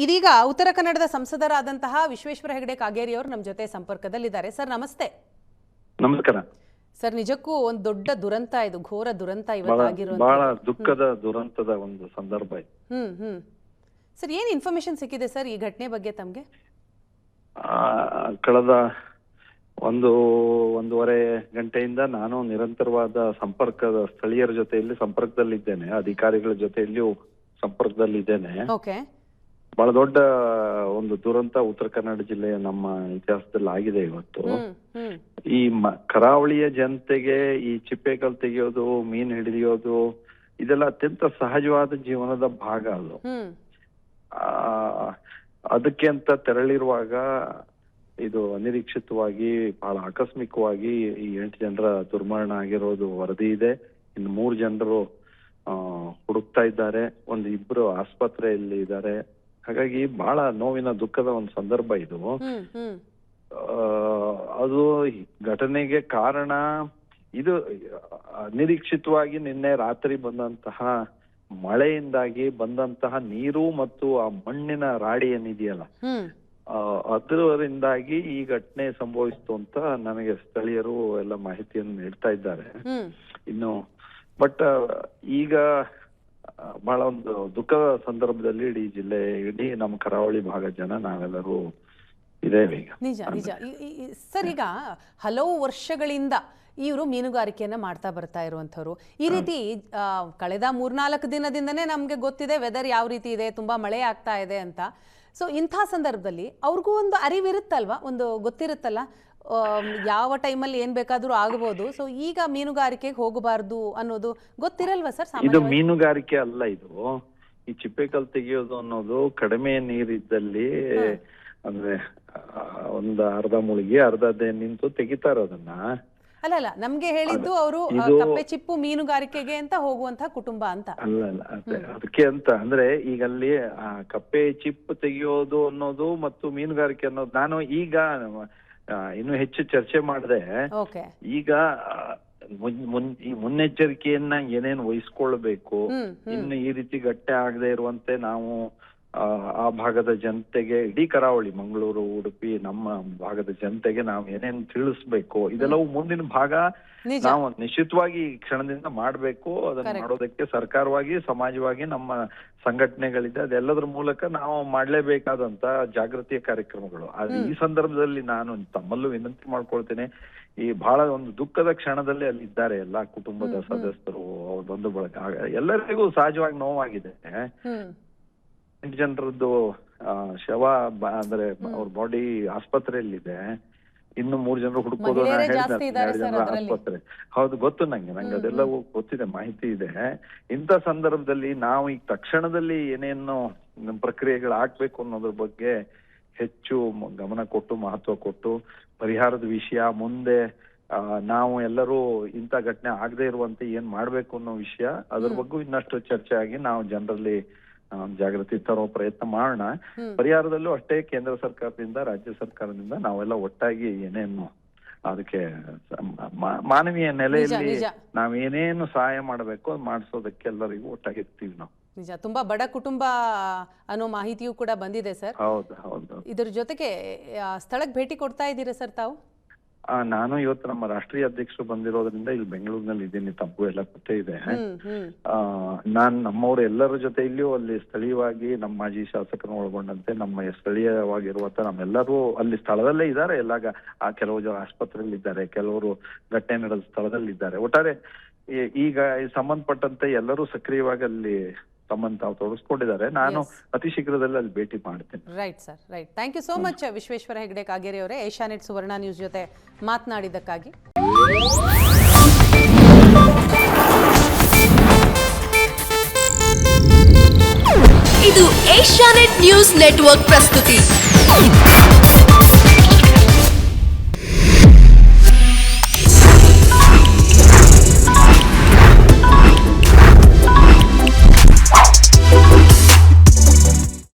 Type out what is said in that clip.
ಇದೀಗ ಉತ್ತರ ಕನ್ನಡದ ಸಂಸದರಾದಂತಹ ವಿಶ್ವೇಶ್ವರ ಹೆಗಡೆ ಕಾಗೇರಿ ಅವರು ನಮ್ಮ ಜೊತೆ ಸಂಪರ್ಕದಲ್ಲಿದ್ದಾರೆ. ಸರ್ ನಮಸ್ತೆ. ನಮಸ್ಕಾರ ಸರ್. ನಿಜಕ್ಕೂ ಒಂದು ದೊಡ್ಡ ದುರಂತ ಇದು, ಘೋರ ದುರಂತ ಇವತ್ತಾಗಿರುವಂತ, ಬಹಳ ದುಃಖದ ದುರಂತದ ಒಂದು ಸಂದರ್ಭ ಇದು. ಸರ್ ಏನು ಇನ್ಫಾರ್ಮೇಶನ್ ಸಿಕ್ಕಿದೆ ಸರ್ ಈ ಘಟನೆ ಬಗ್ಗೆ ತಮಗೆ? ಕಳೆದ ಒಂದೂವರೆ ಗಂಟೆಯಿಂದ ನಾನು ನಿರಂತರವಾದ ಸ್ಥಳೀಯರ ಜೊತೆಯಲ್ಲಿ ಸಂಪರ್ಕದಲ್ಲಿದ್ದೇನೆ, ಅಧಿಕಾರಿಗಳ ಜೊತೆಯಲ್ಲಿಯೂ ಸಂಪರ್ಕದಲ್ಲಿದ್ದೇನೆ. ಬಹಳ ದೊಡ್ಡ ಒಂದು ದುರಂತ ಉತ್ತರ ಕನ್ನಡ ಜಿಲ್ಲೆಯ ನಮ್ಮ ಇತಿಹಾಸದಲ್ಲಿ ಆಗಿದೆ ಇವತ್ತು. ಈ ಕರಾವಳಿಯ ಜನತೆಗೆ ಈ ಚಿಪ್ಪೆಕಲ್ ತೆಗೆಯೋದು, ಮೀನ್ ಹಿಡಿಯೋದು ಇದೆಲ್ಲ ಅತ್ಯಂತ ಸಹಜವಾದ ಜೀವನದ ಭಾಗ. ಅದು ಅದಕ್ಕೆ ಅಂತ ತೆರಳಿರುವಾಗ ಇದು ಅನಿರೀಕ್ಷಿತವಾಗಿ ಬಹಳ ಆಕಸ್ಮಿಕವಾಗಿ ಈ 8 ಜನರ ದುರ್ಮರಣ ಆಗಿರೋದು ವರದಿ ಇದೆ. ಇನ್ನು 3 ಜನರು ಹುಡುಕ್ತಾ ಇದ್ದಾರೆ, ಇಬ್ರು ಆಸ್ಪತ್ರೆಯಲ್ಲಿ ಇದ್ದಾರೆ. ಹಾಗಾಗಿ ಬಹಳ ನೋವಿನ ದುಃಖದ ಒಂದು ಸಂದರ್ಭ ಇದು. ಅದು ಘಟನೆಗೆ ಕಾರಣ ಇದು ಅನಿರೀಕ್ಷಿತವಾಗಿ ನಿನ್ನೆ ರಾತ್ರಿ ಬಂದಂತಹ ಮಳೆಯಿಂದಾಗಿ ಬಂದಂತಹ ನೀರು ಮತ್ತು ಆ ಮಣ್ಣಿನ ರಾಡಿ ಏನಿದೆಯಲ್ಲ ಅದರಿಂದಾಗಿ ಈ ಘಟನೆ ಸಂಭವಿಸ್ತು ಅಂತ ನನಗೆ ಸ್ಥಳೀಯರು ಎಲ್ಲ ಮಾಹಿತಿಯನ್ನು ನೀಡ್ತಾ ಇದ್ದಾರೆ. ಇನ್ನು ಬಟ್ ಈಗ ಬಹಳ ಒಂದು ದುಃಖದ ಸಂದರ್ಭದಲ್ಲಿ ಇಡೀ ಜಿಲ್ಲೆ, ಇಡೀ ನಮ್ಮ ಕರಾವಳಿ ಭಾಗದ ಜನ ನಾವೆಲ್ಲರೂ ಇದ್ದೇವೆ ಈಗ. ನಿಜ ನಿಜ ಸರ್. ಈಗ ಹಲವು ವರ್ಷಗಳಿಂದ ಇವರು ಮೀನುಗಾರಿಕೆಯನ್ನ ಮಾಡ್ತಾ ಬರ್ತಾ ಇರುವಂತವ್ರು. ಈ ರೀತಿ ಕಳೆದ 3-4 ದಿನದಿಂದನೇ ನಮ್ಗೆ ಗೊತ್ತಿದೆ ವೆದರ್ ಯಾವ ರೀತಿ ಇದೆ, ತುಂಬಾ ಮಳೆ ಆಗ್ತಾ ಇದೆ ಅಂತ. ಸೊ ಇಂಥ ಸಂದರ್ಭದಲ್ಲಿ ಅವ್ರಿಗೂ ಒಂದು ಅರಿವಿರುತ್ತಲ್ವಾ, ಒಂದು ಗೊತ್ತಿರುತ್ತಲ್ಲ ಯಾವ ಟೈಮಲ್ಲಿ ಏನ್ ಬೇಕಾದ್ರೂ ಆಗಬಹುದು. ಸೊ ಈಗ ಮೀನುಗಾರಿಕೆಗೆ ಹೋಗಬಾರ್ದು ಅನ್ನೋದು ಗೊತ್ತಿರಲ್ವಾ ಸರ್? ಇದು ಮೀನುಗಾರಿಕೆ ಅಲ್ಲ, ಇದು ಈ ಚಿಪ್ಪೆಕಲ್ ತೆಗೆಯೋದು ಅನ್ನೋದು ಕಡಿಮೆ ನೀರಿದ್ದಲ್ಲಿ ಅಂದ್ರೆ ಒಂದು ಅರ್ಧ ಮುಳುಗಿ ಅರ್ಧದೇ ನಿಂತು ತೆಗಿತಾರ ಅದನ್ನ. ಅಲ್ಲ ನಮ್ಗೆ ಹೇಳಿದ್ದು ಅವರು ಕಪ್ಪೆ ಚಿಪ್ಪು ಮೀನುಗಾರಿಕೆಗೆ ಅಂತ ಹೋಗುವಂತಹ ಕುಟುಂಬ ಅಂತ. ಅಲ್ಲ ಅದಕ್ಕೆ ಅಂತ ಅಂದ್ರೆ ಈಗ ಅಲ್ಲಿ ಕಪ್ಪೆ ಚಿಪ್ಪು ತೆಗೆಯೋದು ಅನ್ನೋದು ಮತ್ತು ಮೀನುಗಾರಿಕೆ ಅನ್ನೋದು ನಾನು ಈಗ ಇನ್ನು ಹೆಚ್ಚು ಚರ್ಚೆ ಮಾಡಿದೆ. ಈಗ ಈ ಮುನ್ನೆಚ್ಚರಿಕೆಯನ್ನ ಏನೇನು ವಹಿಸ್ಕೊಳ್ಬೇಕು, ಇನ್ನು ಈ ರೀತಿ ಘಟನೆ ಆಗದೆ ಇರುವಂತೆ ನಾವು ಆ ಭಾಗದ ಜನತೆಗೆ, ಇಡೀ ಕರಾವಳಿ ಮಂಗಳೂರು, ಉಡುಪಿ, ನಮ್ಮ ಭಾಗದ ಜನತೆಗೆ ನಾವು ಏನೇನು ತಿಳಿಸ್ಬೇಕು, ಇದೆಲ್ಲವೂ ಮುಂದಿನ ಭಾಗ ನಾವು ನಿಶ್ಚಿತವಾಗಿ ಈ ಕ್ಷಣದಿಂದ ಮಾಡ್ಬೇಕು. ಅದನ್ನ ಮಾಡೋದಕ್ಕೆ ಸರ್ಕಾರವಾಗಿ, ಸಮಾಜವಾಗಿ ನಮ್ಮ ಸಂಘಟನೆಗಳಿದೆ, ಅದೆಲ್ಲದ್ರ ಮೂಲಕ ನಾವು ಮಾಡ್ಲೇಬೇಕಾದಂತ ಜಾಗೃತಿಯ ಕಾರ್ಯಕ್ರಮಗಳು. ಆದ್ರೆ ಈ ಸಂದರ್ಭದಲ್ಲಿ ನಾನು ತಮ್ಮಲ್ಲೂ ವಿನಂತಿ ಮಾಡ್ಕೊಳ್ತೇನೆ, ಈ ಬಹಳ ಒಂದು ದುಃಖದ ಕ್ಷಣದಲ್ಲಿ ಅಲ್ಲಿ ಇದ್ದಾರೆ ಎಲ್ಲಾ ಕುಟುಂಬದ ಸದಸ್ಯರು, ಅವ್ರ ಬಂಧು ಬಳಗ, ಎಲ್ಲರಿಗೂ ಸಹಜವಾಗಿ ನೋವಾಗಿದೆ. 8 ಜನರದ್ದು ಶವ ಅಂದ್ರೆ ಅವ್ರ ಬಾಡಿ ಆಸ್ಪತ್ರೆಯಲ್ಲಿದೆ. ಇನ್ನು 3 ಜನರು ಹುಡುಕೋದು, 2 ಜನರ ಆಸ್ಪತ್ರೆ. ಹೌದು, ಗೊತ್ತು ನಂಗೆ ಅದೆಲ್ಲವೂ ಗೊತ್ತಿದೆ, ಮಾಹಿತಿ ಇದೆ. ಇಂಥ ಸಂದರ್ಭದಲ್ಲಿ ನಾವು ಈಗ ತಕ್ಷಣದಲ್ಲಿ ಏನೇನು ಪ್ರಕ್ರಿಯೆಗಳು ಆಗ್ಬೇಕು ಅನ್ನೋದ್ರ ಬಗ್ಗೆ ಹೆಚ್ಚು ಗಮನ ಕೊಟ್ಟು, ಮಹತ್ವ ಕೊಟ್ಟು, ಪರಿಹಾರದ ವಿಷಯ ಮುಂದೆ ನಾವು ಎಲ್ಲರೂ ಇಂಥ ಘಟನೆ ಆಗದೆ ಇರುವಂತೆ ಏನ್ ಮಾಡ್ಬೇಕು ಅನ್ನೋ ವಿಷಯ, ಅದ್ರ ಬಗ್ಗೆ ಇನ್ನಷ್ಟು ಚರ್ಚೆ ಆಗಿ ನಾವು ಜನರಲ್ಲಿ ಜಾಗೃತಿ ತರೋ ಪ್ರಯತ್ನ ಮಾಡೋಣ. ಪರಿಹಾರದಲ್ಲೂ ಅಷ್ಟೇ ಕೇಂದ್ರ ಸರ್ಕಾರದಿಂದ, ರಾಜ್ಯ ಸರ್ಕಾರದಿಂದ ನಾವೆಲ್ಲ ಒಟ್ಟಾಗಿ ಏನೇನು ಅದಕ್ಕೆ ಮಾನವೀಯ ನೆಲೆಯಲ್ಲಿ ನಾವೇನೇನು ಸಹಾಯ ಮಾಡಬೇಕು ಅದು ಮಾಡಿಸೋದಕ್ಕೆ ಎಲ್ಲರಿಗೂ ಒಟ್ಟಾಗಿರ್ತೀವಿ ನಾವು. ನಿಜ, ತುಂಬಾ ಬಡ ಕುಟುಂಬ ಅನ್ನೋ ಮಾಹಿತಿಯೂ ಕೂಡ ಬಂದಿದೆ ಸರ್. ಹೌದು. ಇದ್ರ ಜೊತೆಗೆ ಸ್ಥಳಕ್ಕೆ ಭೇಟಿ ಕೊಡ್ತಾ ಇದ್ದೀರಾ ಸರ್ ತಾವು? ನಾನು ಇವತ್ತು ನಮ್ಮ ರಾಷ್ಟ್ರೀಯ ಅಧ್ಯಕ್ಷರು ಬಂದಿರೋದ್ರಿಂದ ಇಲ್ಲಿ ಬೆಂಗಳೂರಿನಲ್ಲಿ ಇದ್ದೀನಿ, ತಪ್ಪು ಎಲ್ಲ ಗೊತ್ತೇ ಇದೆ. ನಮ್ಮವ್ರು ಎಲ್ಲರ ಜೊತೆ ಇಲ್ಲಿಯೂ ಅಲ್ಲಿ ಸ್ಥಳೀಯವಾಗಿ ನಮ್ಮ ಮಾಜಿ ಶಾಸಕರನ್ನು ಒಳಗೊಂಡಂತೆ ನಮ್ಮ ಸ್ಥಳೀಯವಾಗಿರುವಂತ ನಮ್ಮೆಲ್ಲರೂ ಅಲ್ಲಿ ಸ್ಥಳದಲ್ಲೇ ಇದ್ದಾರೆ. ಕೆಲವು ಜನ ಆಸ್ಪತ್ರೆಯಲ್ಲಿ ಇದ್ದಾರೆ, ಕೆಲವರು ಘಟನೆ ನಡೆದ ಸ್ಥಳದಲ್ಲಿ ಇದ್ದಾರೆ. ಒಟ್ಟಾರೆ ಈಗ ಸಂಬಂಧಪಟ್ಟಂತೆ ಎಲ್ಲರೂ ಸಕ್ರಿಯವಾಗಿ ಅಲ್ಲಿ ತಮ್ಮನ್ನು ತಾವು ತೊಡಗಿಸ್ಕೊಂಡಿದ್ದಾರೆ. ನಾನು ಅತಿ ಶೀಘ್ರದಲ್ಲಿ ಅಲ್ಲಿ ಭೇಟಿ ಮಾಡ್ತೇನೆ. Right sir, right. Thank you so much Vishweshwara Hegde Kageri ಅವರೇ, ಏಷ್ಯಾನೆಟ್ ಸುವರ್ಣ ನ್ಯೂಸ್ ಜೊತೆ ಮಾತನಾಡಿದ್ದಕ್ಕಾಗಿ. ಇದು ಏಷ್ಯಾನೆಟ್ ನ್ಯೂಸ್ ನೆಟ್ವರ್ಕ್ ಪ್ರಸ್ತುತಿ.